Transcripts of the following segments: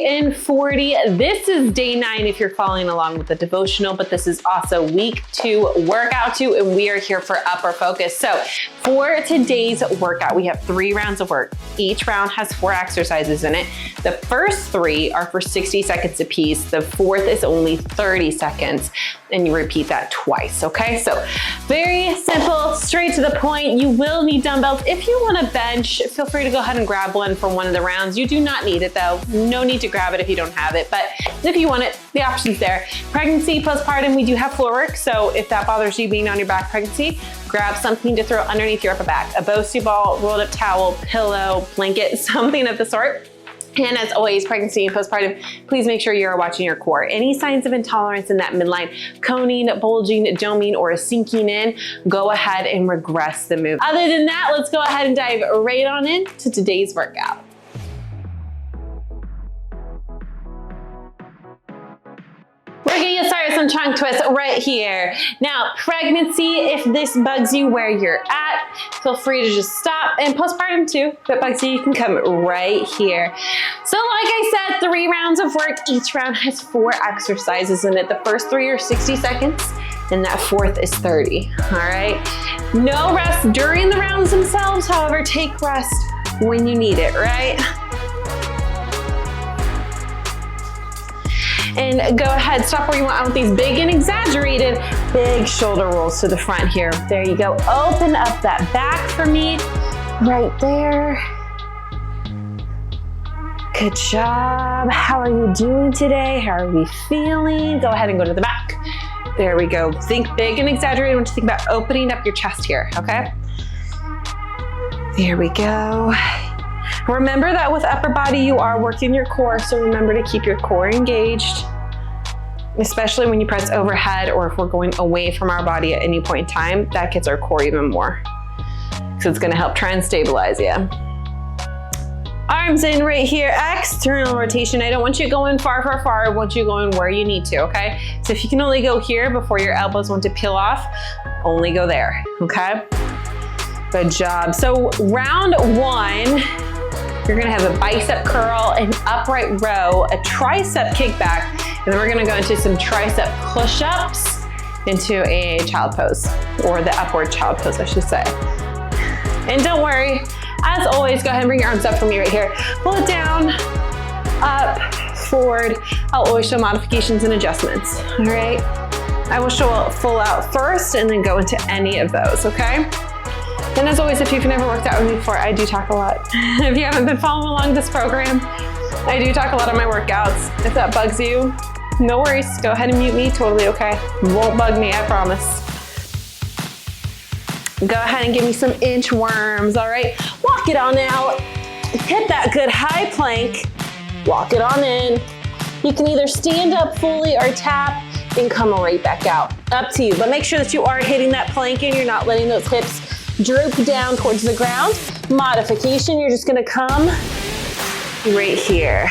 30 and 40. This is day 9 if you're following along with the devotional, but this is also week 2 workout 2, and we are here for upper focus. So for today's workout, we have 3 rounds of work. Each round has 4 exercises in it. The first 3 are for 60 seconds apiece. The 4th is only 30 seconds, and you repeat that twice, okay? So very simple, straight to the point. You will need dumbbells. If you want to bench, feel free to go ahead and grab one for one of the rounds. You do not need it though. No need to grab it if you don't have it, but if you want it, the option's there. Pregnancy, postpartum, we do have floor work, so if that bothers you being on your back pregnancy, grab something to throw underneath your upper back. A Bosu ball, rolled up towel, pillow, blanket, something of the sort. And as always, pregnancy and postpartum, please make sure you're watching your core. Any signs of intolerance in that midline, coning, bulging, doming, or sinking in, go ahead and regress the move. Other than that, let's go ahead and dive right on into today's workout. We're gonna get started with some trunk twists right here. Now, pregnancy, if this bugs you where you're at, feel free to just stop. And postpartum too, if it bugs you, you can come right here. So like I said, 3 rounds of work. Each round has 4 exercises in it. The first 3 are 60 seconds, and that 4th is 30, all right? No rest during the rounds themselves, however, take rest when you need it, right? And go ahead, stop where you want. I want these big and exaggerated, big shoulder rolls to the front here. There you go. Open up that back for me, right there. Good job. How are you doing today? How are we feeling? Go ahead and go to the back. There we go. Think big and exaggerated. I want you to think about opening up your chest here, okay? There we go. Remember that with upper body, you are working your core, so remember to keep your core engaged, especially when you press overhead or if we're going away from our body at any point in time, that gets our core even more. So it's gonna help try and stabilize you. Arms in right here, external rotation. I don't want you going far, far, far. I want you going where you need to, okay? So if you can only go here before your elbows want to peel off, only go there, okay? Good job. So round 1, you're gonna have a bicep curl, an upright row, a tricep kickback, and then we're gonna go into some tricep push-ups into a child pose, or the upward child pose, I should say. And don't worry, as always, go ahead and bring your arms up for me right here. Pull it down, up, forward. I'll always show modifications and adjustments, all right? I will show full out first and then go into any of those, okay? And as always, if you've never worked out with me before, I do talk a lot. If you haven't been following along this program, I do talk a lot on my workouts. If that bugs you, no worries. Go ahead and mute me, totally okay. Won't bug me, I promise. Go ahead and give me some inchworms, all right? Walk it on out. Hit that good high plank. Walk it on in. You can either stand up fully or tap and come right back out. Up to you, but make sure that you are hitting that plank and you're not letting those hips droop down towards the ground. Modification, you're just gonna come right here.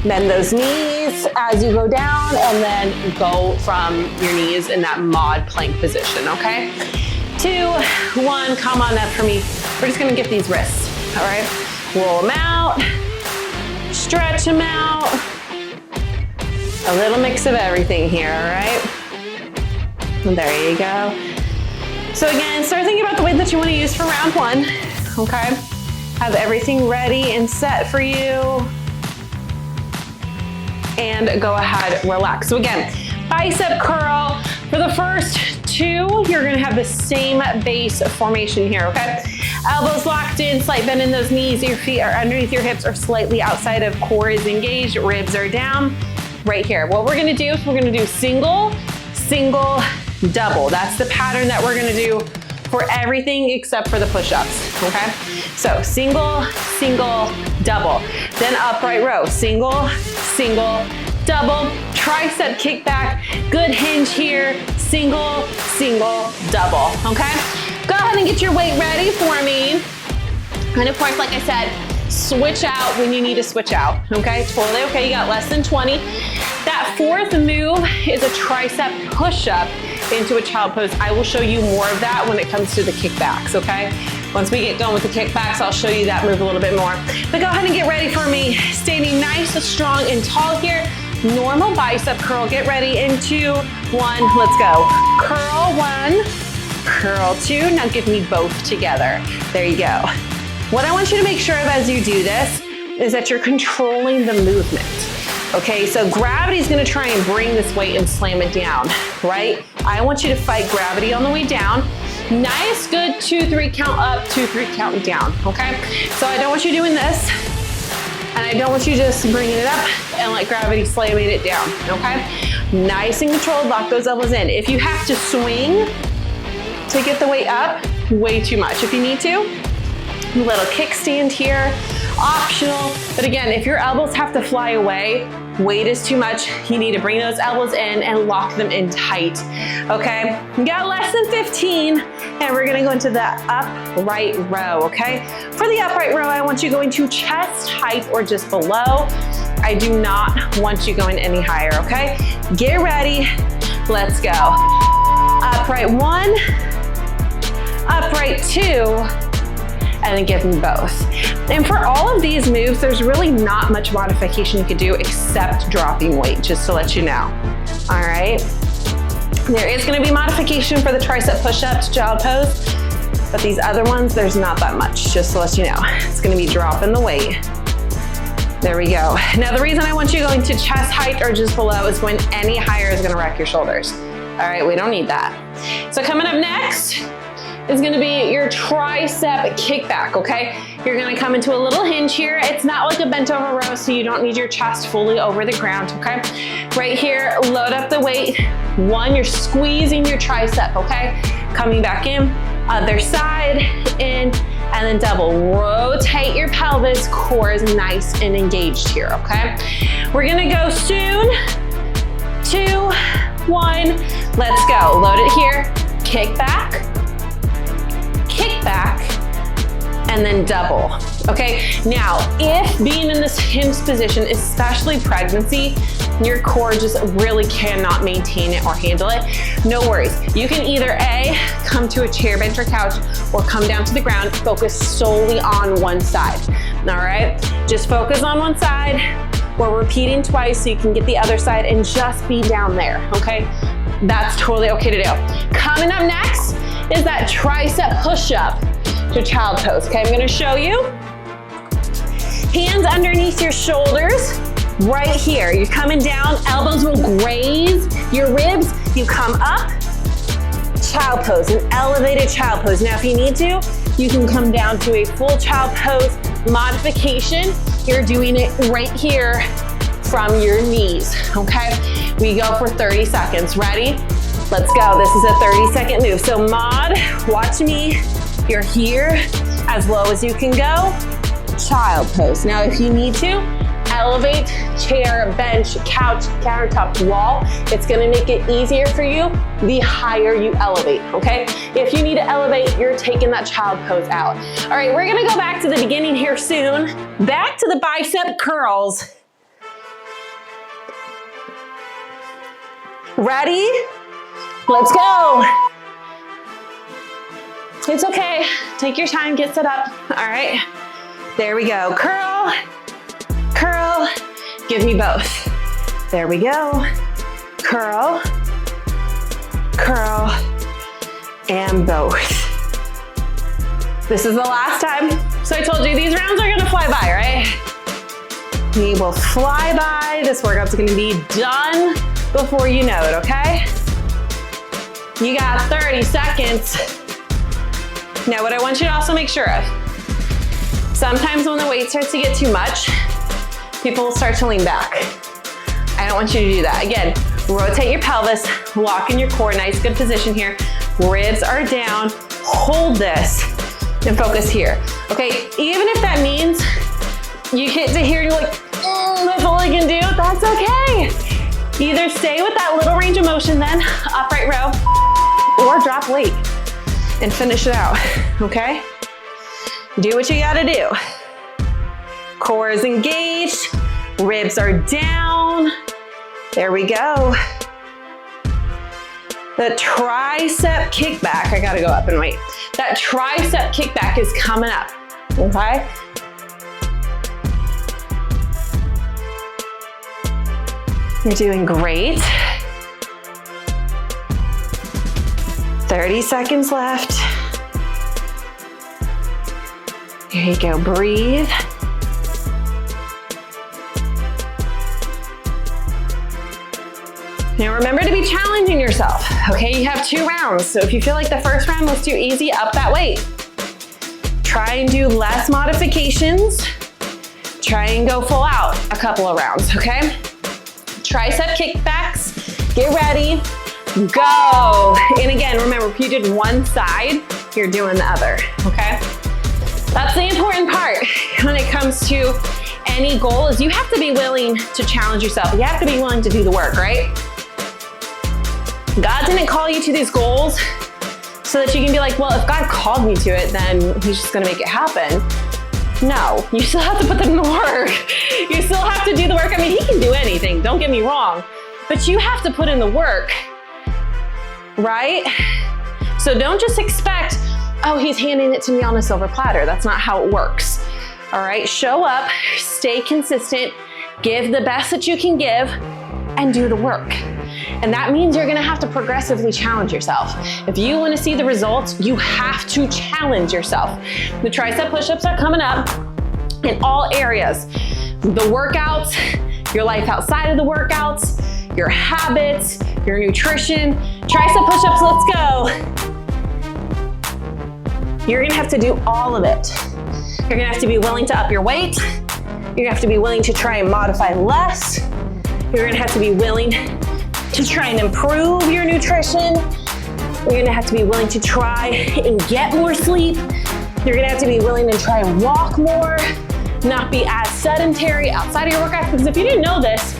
Bend those knees as you go down and then go from your knees in that mod plank position, okay? 2, 1, come on up for me. We're just gonna get these wrists, all right? Roll them out, stretch them out. A little mix of everything here, all right? And there you go. So again, start thinking about the weight that you want to use for round 1, okay? Have everything ready and set for you. And go ahead, relax. So again, bicep curl. For the first 2, you're gonna have the same base formation here, okay? Elbows locked in, slight bend in those knees. Your feet are underneath your hips or slightly outside of core is engaged, ribs are down. Right here. What we're gonna do is we're gonna do single, single, double. That's the pattern that we're gonna do for everything except for the push-ups, okay? So single, single, double. Then upright row, single, single, double, tricep kickback, good hinge here, single, single, double, okay? Go ahead and get your weight ready for me. And of course, like I said, switch out when you need to switch out, okay? Totally okay, you got less than 20. That 4th move is a tricep push-up into a child pose. I will show you more of that when it comes to the kickbacks, okay? Once we get going with the kickbacks, I'll show you that move a little bit more. But go ahead and get ready for me. Standing nice, strong, and tall here. Normal bicep curl. Get ready in 2, 1. Let's go. Curl 1, curl 2. Now give me both together. There you go. What I want you to make sure of as you do this is that you're controlling the movement. Okay, so gravity is gonna try and bring this weight and slam it down, right? I want you to fight gravity on the way down. Nice, good 2, 3 count up, 2, 3 count down, okay? So I don't want you doing this, and I don't want you just bringing it up and let gravity slamming it down, okay? Nice and controlled, lock those elbows in. If you have to swing to get the weight up, way too much. If you need to, a little kickstand here, optional. But again, if your elbows have to fly away, weight is too much, you need to bring those elbows in and lock them in tight, okay? You got less than 15, and we're gonna go into the upright row, okay? For the upright row, I want you going to chest height or just below. I do not want you going any higher, okay? Get ready, let's go. Upright 1, upright 2, and then give me both. And for all of these moves, there's really not much modification you could do except dropping weight, just to let you know. All right. There is gonna be modification for the tricep push-up to child pose, but these other ones, there's not that much, just to let you know. It's gonna be dropping the weight. There we go. Now the reason I want you going to chest height or just below is when any higher is gonna wreck your shoulders. All right, we don't need that. So coming up next, is gonna be your tricep kickback, okay? You're gonna come into a little hinge here. It's not like a bent over row, so you don't need your chest fully over the ground, okay? Right here, load up the weight. 1, you're squeezing your tricep, okay? Coming back in, other side, in, and then double. Rotate your pelvis, core is nice and engaged here, okay? We're gonna go soon. 2, 1, let's go. Load it here, kick back, kick back, and then double, okay? Now, if being in this hinge position, especially pregnancy, your core just really cannot maintain it or handle it, no worries. You can either A, come to a chair, bench, or couch, or come down to the ground, focus solely on one side, all right? Just focus on one side. We're repeating twice so you can get the other side and just be down there, okay? That's totally okay to do. Coming up next is that tricep push-up to child pose, okay? I'm gonna show you. Hands underneath your shoulders, right here. You're coming down, elbows will graze your ribs. You come up, child pose, an elevated child pose. Now, if you need to, you can come down to a full child pose modification. You're doing it right here from your knees, okay? We go for 30 seconds. Ready? Let's go. This is a 30-second move. So mod, watch me. You're here as low as you can go. Child pose. Now, if you need to, elevate, chair, bench, couch, countertop, wall. It's gonna make it easier for you the higher you elevate, okay? If you need to elevate, you're taking that child pose out. All right, we're gonna go back to the beginning here soon. Back to the bicep curls. Ready? Let's go. It's okay. Take your time, get set up. All right, there we go. Curl, curl, give me both. There we go. Curl, curl, and both. This is the last time. So I told you these rounds are gonna fly by, right? We will fly by. This workout's gonna be done before you know it, okay? You got 30 seconds. Now, what I want you to also make sure of, sometimes when the weight starts to get too much, people will start to lean back. I don't want you to do that. Again, rotate your pelvis, lock in your core, nice good position here. Ribs are down, hold this, and focus here. Okay, even if that means you get to here and you're like, that's all I can do, that's okay. Either stay with that little range of motion then, upright row, or drop weight and finish it out, okay? Do what you gotta do. Core is engaged, ribs are down. There we go. The tricep kickback, I gotta go up and wait. That tricep kickback is coming up, okay? You're doing great. 30 seconds left. There you go, breathe. Now remember to be challenging yourself, okay? You have 2 rounds, so if you feel like the first round was too easy, up that weight. Try and do less modifications. Try and go full out a couple of rounds, okay? Tricep kickbacks, get ready, go. And again, remember, if you did one side, you're doing the other, okay? That's the important part when it comes to any goal is you have to be willing to challenge yourself. You have to be willing to do the work, right? God didn't call you to these goals so that you can be like, well, if God called me to it, then he's just gonna make it happen. No, you still have to put in the work. You still have to do the work. I mean, he can do anything, don't get me wrong, but you have to put in the work, right? So don't just expect, oh, he's handing it to me on a silver platter. That's not how it works, all right? Show up, stay consistent, give the best that you can give, and do the work. And that means you're gonna have to progressively challenge yourself. If you wanna see the results, you have to challenge yourself. The tricep push-ups are coming up in all areas. The workouts, your life outside of the workouts, your habits, your nutrition. Tricep push-ups, let's go. You're gonna have to do all of it. You're gonna have to be willing to up your weight. You're gonna have to be willing to try and modify less. You're gonna have to be willing to try and improve your nutrition. You're gonna have to be willing to try and get more sleep. You're gonna have to be willing to try and walk more, not be as sedentary outside of your workouts. Because if you didn't know this,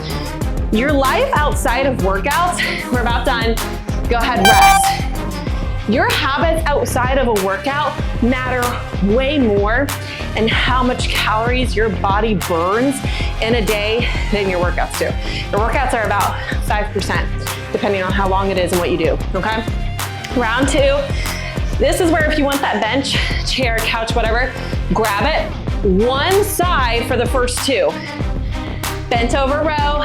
your life outside of workouts, we're about done, go ahead, rest. Your habits outside of a workout matter way more and how much calories your body burns in a day than your workouts do. Your workouts are about 5%, depending on how long it is and what you do, okay? Round 2, this is where if you want that bench, chair, couch, whatever, grab it. One side for the first 2. Bent over row.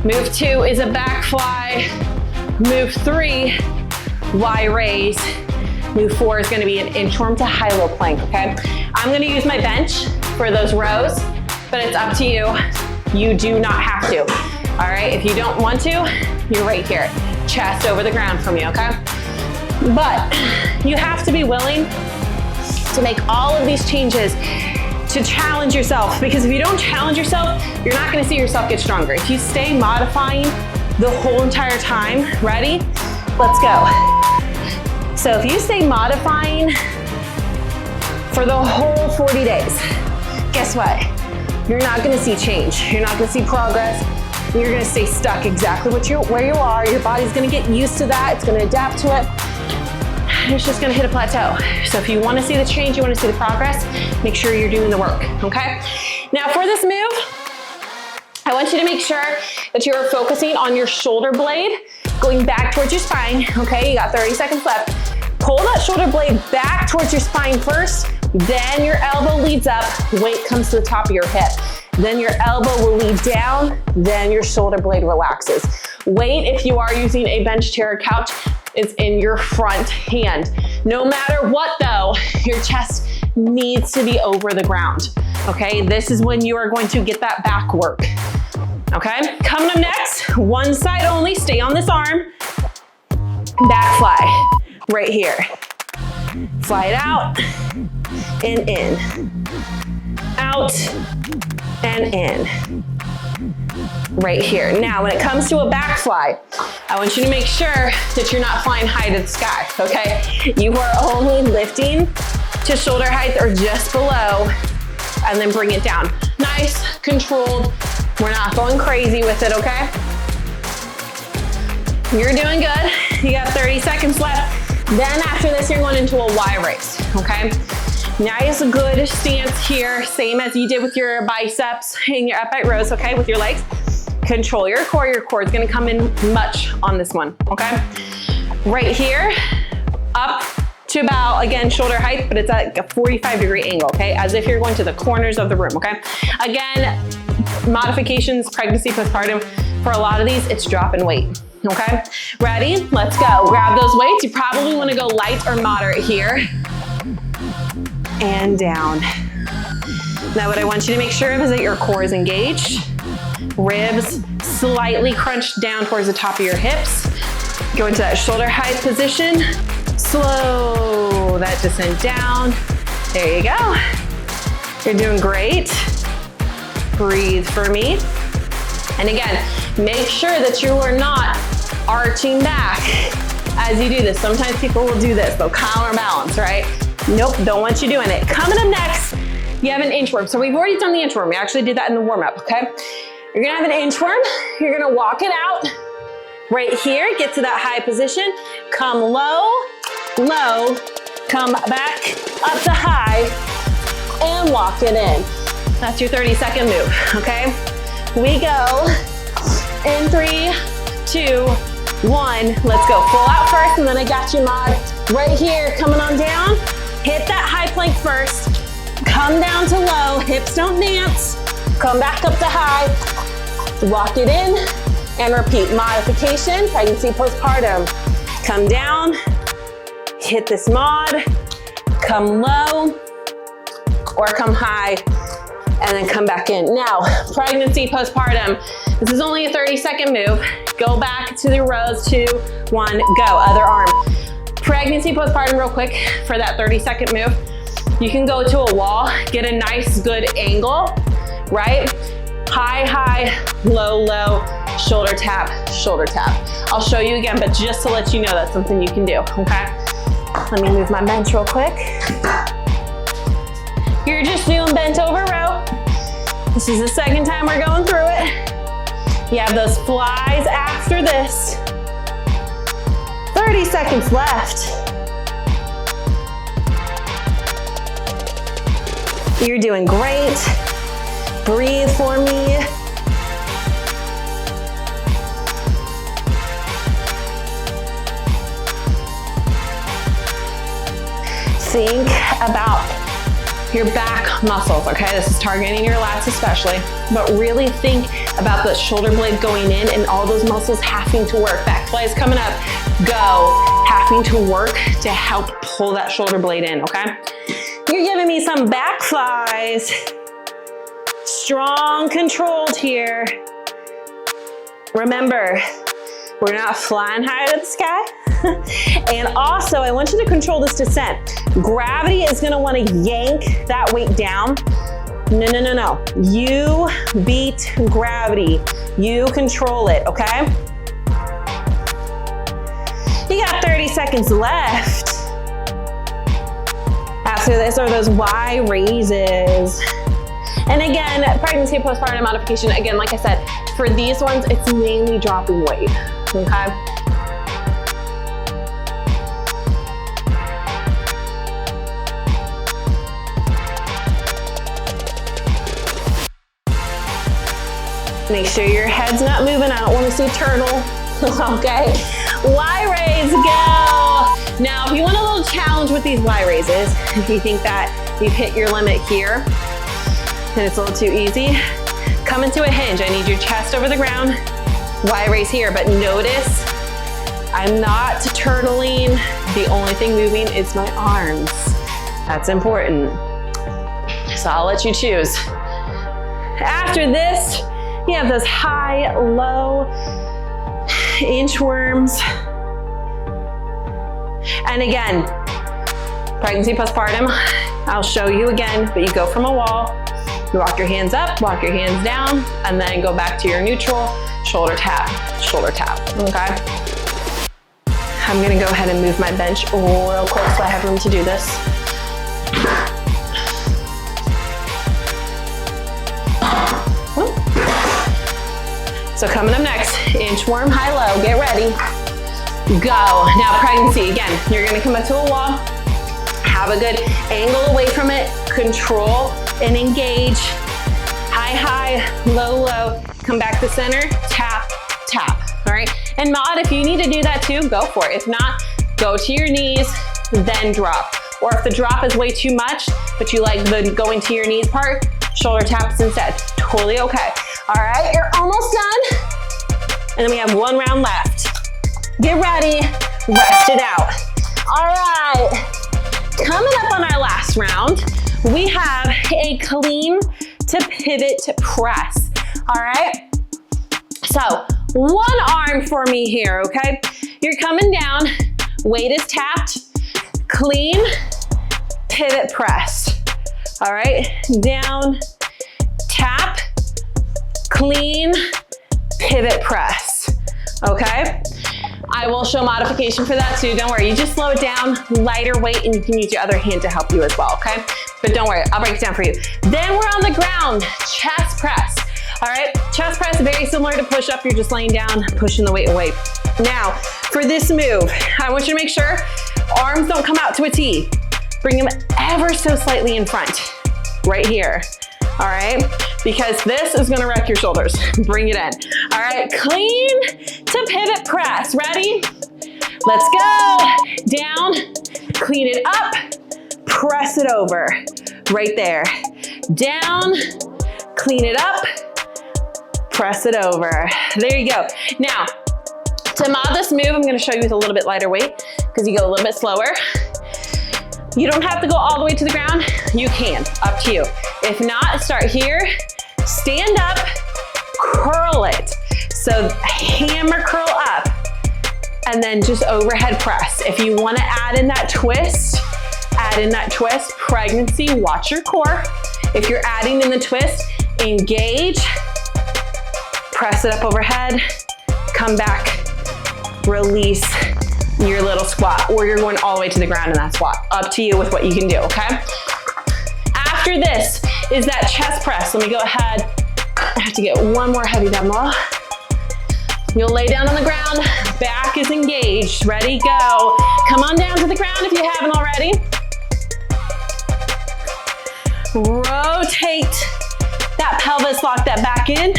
Move 2 is a back fly. Move 3, Y raise. Move 4 is gonna be an inchworm to high-low plank, okay? I'm gonna use my bench for those rows, but it's up to you. You do not have to, all right? If you don't want to, you're right here. Chest over the ground for me, okay? But you have to be willing to make all of these changes to challenge yourself, because if you don't challenge yourself, you're not gonna see yourself get stronger. If you stay modifying the whole entire time, ready? Let's go. So if you stay modifying for the whole 40 days, guess what? You're not gonna see change. You're not gonna see progress. You're gonna stay stuck exactly where you are. Your body's gonna get used to that. It's gonna adapt to it. And it's just gonna hit a plateau. So if you wanna see the change, you wanna see the progress, make sure you're doing the work, okay? Now for this move, I want you to make sure that you're focusing on your shoulder blade, going back towards your spine, okay? You got 30 seconds left. Pull that shoulder blade back towards your spine first, then your elbow leads up, weight comes to the top of your hip. Then your elbow will lead down, then your shoulder blade relaxes. Weight, if you are using a bench, chair, or couch, is in your front hand. No matter what though, your chest needs to be over the ground, okay? This is when you are going to get that back work, okay? Coming up next, one side only, stay on this arm. Back fly, right here. Fly it out, and in. Out, and in. Right here. Now, when it comes to a back fly, I want you to make sure that you're not flying high to the sky, okay? You are only lifting to shoulder height or just below, and then bring it down. Nice, controlled. We're not going crazy with it, okay? You're doing good. You got 30 seconds left. Then after this, you're going into a Y raise, okay? Nice, good stance here, same as you did with your biceps and your upright rows, okay, with your legs. Control your core. Your core is gonna come in much on this one, okay? Right here, up to about, again, shoulder height, but it's at a 45-degree angle, okay? As if you're going to the corners of the room, okay? Again, modifications, pregnancy, postpartum, For a lot of these, it's drop and weight, okay? Ready? Let's go. Grab those weights. You probably wanna go light or moderate here. And down. Now what I want you to make sure of is that your core is engaged. Ribs slightly crunched down towards the top of your hips. Go into that shoulder height position. Slow that descent down. There you go. You're doing great. Breathe for me. And again, make sure that you are not arching back as you do this. Sometimes people will do this. They'll counterbalance, right? Nope, don't want you doing it. Coming up next, you have an inchworm. So we've already done the inchworm. We actually did that in the warm-up, okay? You're gonna have an inchworm. You're gonna walk it out right here. Get to that high position. Come low, low, come back up to high, and walk it in. That's your 30-second move, okay? We go in 3, 2, 1. Let's go. Full out first, and then I got you, Maud. Right here, coming on down. Hit that high plank first. Come down to low. Hips don't dance. Come back up to high. Walk it in, and repeat. Modification, pregnancy, postpartum. Come down. Hit this mod. Come low, or come high, and then come back in. Now, pregnancy, postpartum. This is only a 30-second move. Go back to the rows, 2, 1, go. Other arm. Pregnancy, postpartum real quick for that 30-second move. You can go to a wall, get a nice good angle, right? High, high, low, low, shoulder tap, shoulder tap. I'll show you again, but just to let you know that's something you can do, okay? Let me move my bench real quick. You're just doing bent over row. This is the second time we're going through it. You have those flies after this. 30 seconds left. You're doing great. Breathe for me. Think about your back muscles, okay? This is targeting your lats especially, but really think about the shoulder blade going in and all those muscles having to work. Back flies coming up, go. Having to work to help pull that shoulder blade in, okay? You're giving me some back flies. Strong, controlled here. Remember, we're not flying high to the sky. And also, I want you to control this descent. Gravity is gonna wanna yank that weight down. No, no, no, no. You beat gravity. You control it, okay? You got 30 seconds left. After this are those Y raises. And again, pregnancy and postpartum modification, again, like I said, for these ones, it's mainly dropping weight, okay? Make sure your head's not moving. I don't want to see turtle, okay? Y raise, go. Now, if you want a little challenge with these Y raises, if you think that you've hit your limit here, and it's a little too easy, come into a hinge. I need your chest over the ground. Y raise here, but notice I'm not turtling. The only thing moving is my arms. That's important. So I'll let you choose. After this, you have those high, low inchworms. And again, pregnancy, postpartum, I'll show you again, but you go from a wall, you walk your hands up, walk your hands down, and then go back to your neutral, shoulder tap, okay? I'm gonna go ahead and move my bench real quick so I have room to do this. So coming up next, inchworm, high, low, get ready, go. Now pregnancy, again, you're gonna come up to a wall, have a good angle away from it, control and engage, high, high, low, low, come back to center, tap, tap, all right? And Maud, if you need to do that too, go for it. If not, go to your knees, then drop. Or if the drop is way too much, but you like the going to your knees part, shoulder taps instead, totally okay. All right, you're almost done. And then we have 1 round left. Get ready, rest it out. All right, coming up on our last round, we have a clean to pivot press, all right? So 1 arm for me here, okay? You're coming down, weight is tapped, clean, pivot press, all right? Down, tap, clean, pivot press, okay? I will show modification for that too, don't worry. You just slow it down, lighter weight, and you can use your other hand to help you as well, okay? But don't worry, I'll break it down for you. Then we're on the ground, chest press. All right, chest press, very similar to push up. You're just laying down, pushing the weight away. Now, for this move, I want you to make sure arms don't come out to a T. Bring them ever so slightly in front, right here. All right, because this is gonna wreck your shoulders. Bring it in. All right, clean to pivot press. Ready? Let's go. Down, clean it up, press it over. Right there. Down, clean it up, press it over. There you go. Now, to mod this move, I'm gonna show you with a little bit lighter weight because you go a little bit slower. You don't have to go all the way to the ground. You can, up to you. If not, start here, stand up, curl it. So hammer curl up, and then just overhead press. If you wanna add in that twist, pregnancy, watch your core. If you're adding in the twist, engage, press it up overhead, come back, release your little squat, or you're going all the way to the ground in that squat. Up to you with what you can do, okay? After this is that chest press. Let me go ahead. I have to get 1 more heavy dumbbell. You'll lay down on the ground, back is engaged, ready, go. Come on down to the ground if you haven't already. Rotate that pelvis, lock that back in.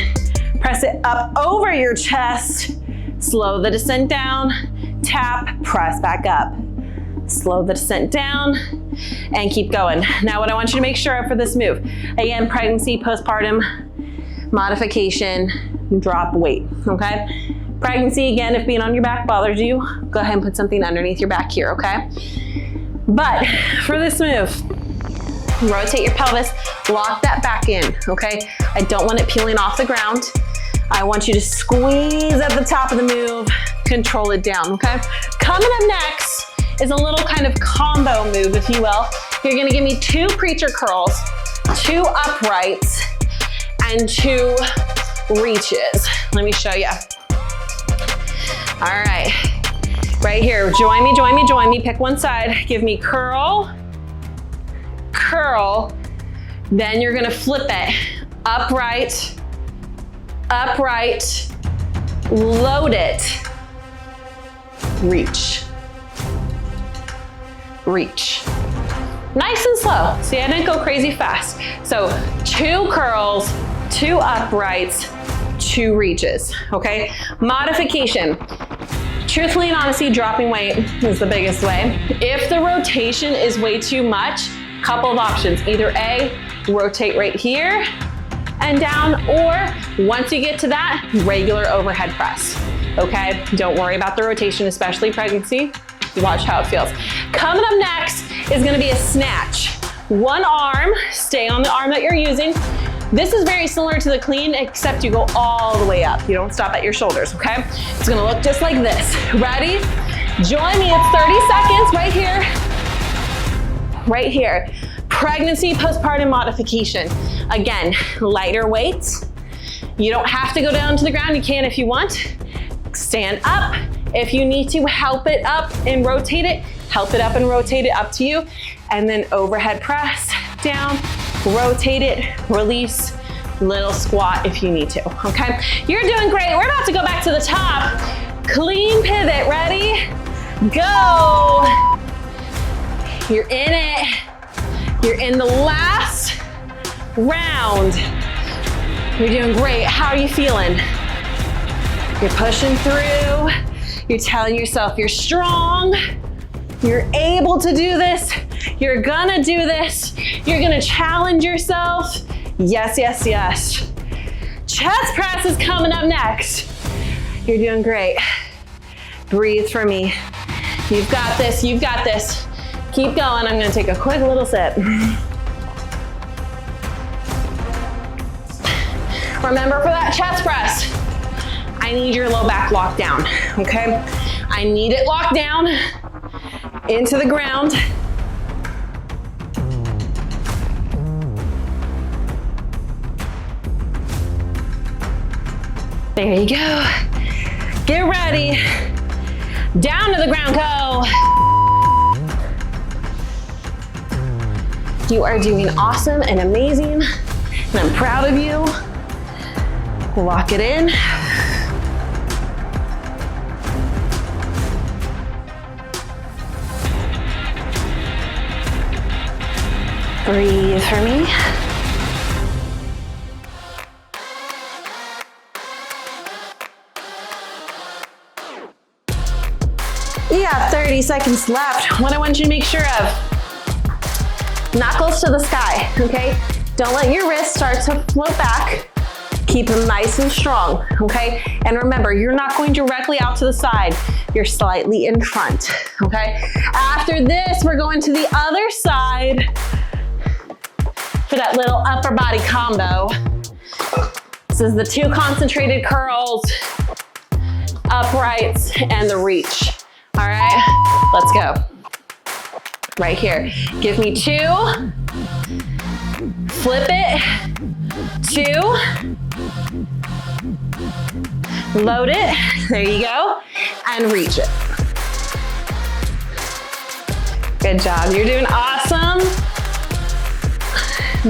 Press it up over your chest. Slow the descent down, tap, press back up. Slow the descent down and keep going. Now what I want you to make sure of for this move, again, pregnancy, postpartum, modification, drop weight, okay? Pregnancy, again, if being on your back bothers you, go ahead and put something underneath your back here, okay? But for this move, rotate your pelvis, lock that back in, okay? I don't want it peeling off the ground. I want you to squeeze at the top of the move, control it down, okay? Coming up next is a little kind of combo move, if you will. You're gonna give me 2 preacher curls, 2 uprights, and 2 reaches. Let me show you. All right, right here, join me, pick one side. Give me curl, curl, then you're gonna flip it, upright, upright, load it, reach, reach. Nice and slow. See, I didn't go crazy fast. So 2 curls, 2 uprights, 2 reaches, okay? Modification. Truthfully and honestly, dropping weight is the biggest way. If the rotation is way too much, couple of options. Either A, rotate right here and down, or once you get to that, regular overhead press, okay? Don't worry about the rotation, especially pregnancy. Watch how it feels. Coming up next is gonna be a snatch. 1 arm, stay on the arm that you're using. This is very similar to the clean, except you go all the way up. You don't stop at your shoulders, okay? It's gonna look just like this. Ready? Join me, it's 30 seconds right here. Right here. Pregnancy, postpartum modification. Again, lighter weights. You don't have to go down to the ground. You can if you want. Stand up. If you need to, help it up and rotate it. Help it up and rotate it, up to you. And then overhead press, down, rotate it, release, little squat if you need to, okay? You're doing great. We're about to go back to the top. Clean pivot, ready? Go. You're in it. You're in the last round. You're doing great. How are you feeling? You're pushing through. You're telling yourself you're strong. You're able to do this. You're gonna do this. You're gonna challenge yourself. Yes, yes, yes. Chest press is coming up next. You're doing great. Breathe for me. You've got this, you've got this. Keep going, I'm gonna take a quick little sip. Remember for that chest press, I need your low back locked down, okay? I need it locked down into the ground. There you go. Get ready. Down to the ground, go. You are doing awesome and amazing, and I'm proud of you. Lock it in. Breathe for me. You got 30 seconds left. What I want you to make sure of, knuckles to the sky, okay? Don't let your wrists start to float back. Keep them nice and strong, okay? And remember, you're not going directly out to the side. You're slightly in front, okay? After this, we're going to the other side for that little upper body combo. This is the 2 concentrated curls, uprights, and the reach. All right, let's go. Right here. Give me 2. Flip it. 2. Load it. There you go. And reach it. Good job. You're doing awesome.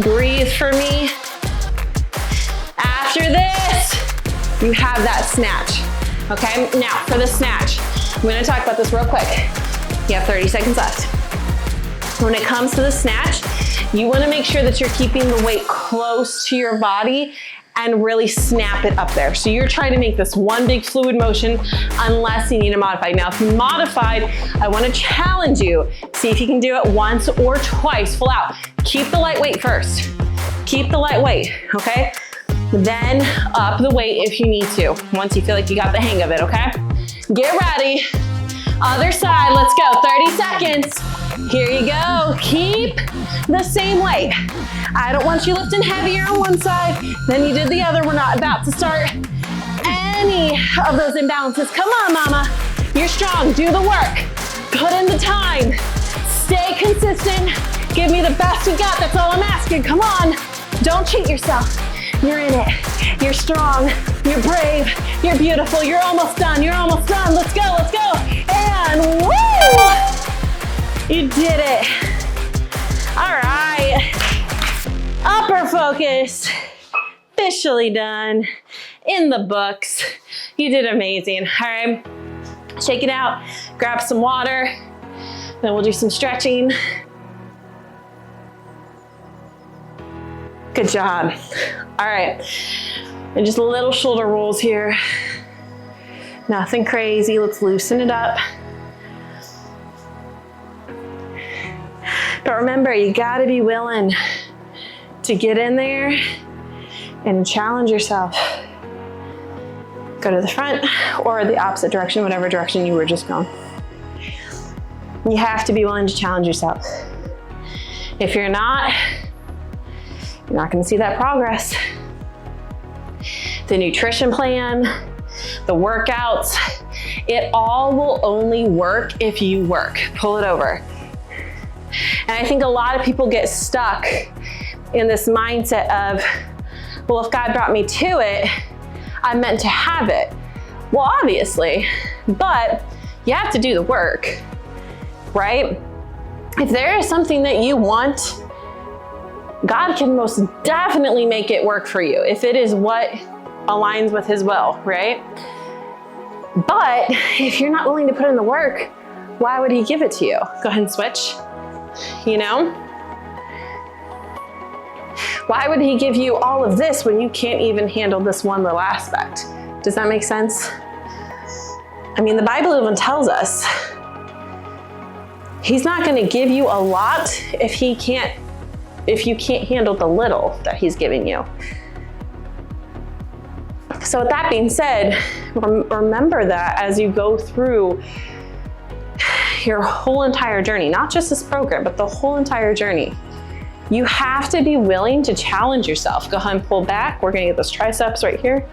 Breathe for me. After this, you have that snatch. Okay, now for the snatch, I'm gonna talk about this real quick. You have 30 seconds left. When it comes to the snatch, you wanna make sure that you're keeping the weight close to your body and really snap it up there. So you're trying to make this one big fluid motion unless you need to modify. Now, if you modified, I wanna challenge you. See if you can do it once or twice, full out. Keep the light weight first. Keep the light weight, okay? Then up the weight if you need to, once you feel like you got the hang of it, okay? Get ready. Other side, let's go, 30 seconds. Here you go, keep the same weight. I don't want you lifting heavier on one side than you did the other. We're not about to start any of those imbalances. Come on, mama, you're strong, do the work. Put in the time, stay consistent. Give me the best you got, that's all I'm asking, come on. Don't cheat yourself. You're in it, you're strong, you're brave, you're beautiful, you're almost done, let's go, and woo! You did it. All right, upper focus, officially done, in the books. You did amazing, all right? Shake it out, grab some water, then we'll do some stretching. Good job. All right, and just little shoulder rolls here. Nothing crazy, let's loosen it up. But remember, you gotta be willing to get in there and challenge yourself. Go to the front or the opposite direction, whatever direction you were just going. You have to be willing to challenge yourself. If you're not gonna see that progress. The nutrition plan, the workouts, it all will only work if you work. Pull it over. And I think a lot of people get stuck in this mindset of, well, if God brought me to it, I'm meant to have it. Well, obviously, but you have to do the work, right? If there is something that you want, God can most definitely make it work for you if it is what aligns with His will, right? But if you're not willing to put in the work, why would He give it to you? Go ahead and switch, you know? Why would He give you all of this when you can't even handle this one little aspect? Does that make sense? I mean, the Bible even tells us He's not going to give you a lot if you can't handle the little that He's giving you. So with that being said, remember that as you go through your whole entire journey, not just this program, but the whole entire journey, you have to be willing to challenge yourself. Go ahead and pull back. We're gonna get those triceps right here.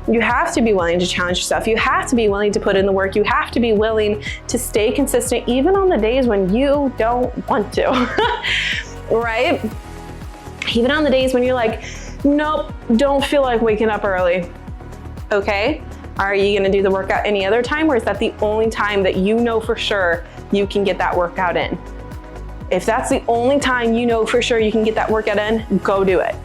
You have to be willing to challenge yourself. You have to be willing to put in the work. You have to be willing to stay consistent, even on the days when you don't want to, right? Even on the days when you're like, nope, don't feel like waking up early. Okay, are you gonna do the workout any other time, or is that the only time that you know for sure you can get that workout in? If that's the only time you know for sure you can get that workout in, go do it.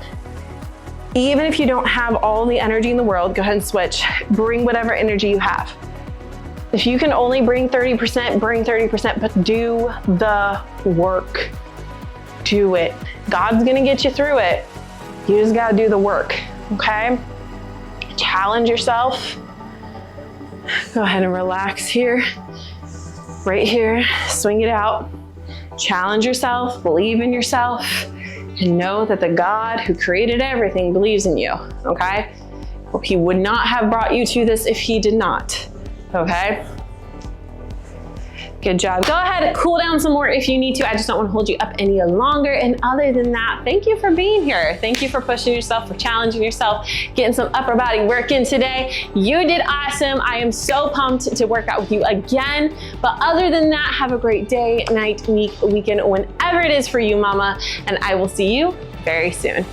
Even if you don't have all the energy in the world, go ahead and switch. Bring whatever energy you have. If you can only bring 30%, bring 30%, but do the work. Do it. God's gonna get you through it. You just gotta do the work, okay? Challenge yourself. Go ahead and relax here. Right here, swing it out. Challenge yourself, believe in yourself, and know that the God who created everything believes in you, okay? He would not have brought you to this if he did not, okay? Good job. Go ahead and cool down some more if you need to. I just don't want to hold you up any longer. And other than that, thank you for being here. Thank you for pushing yourself, for challenging yourself, getting some upper body work in today. You did awesome. I am so pumped to work out with you again. But other than that, have a great day, night, week, weekend, whenever it is for you, mama. And I will see you very soon.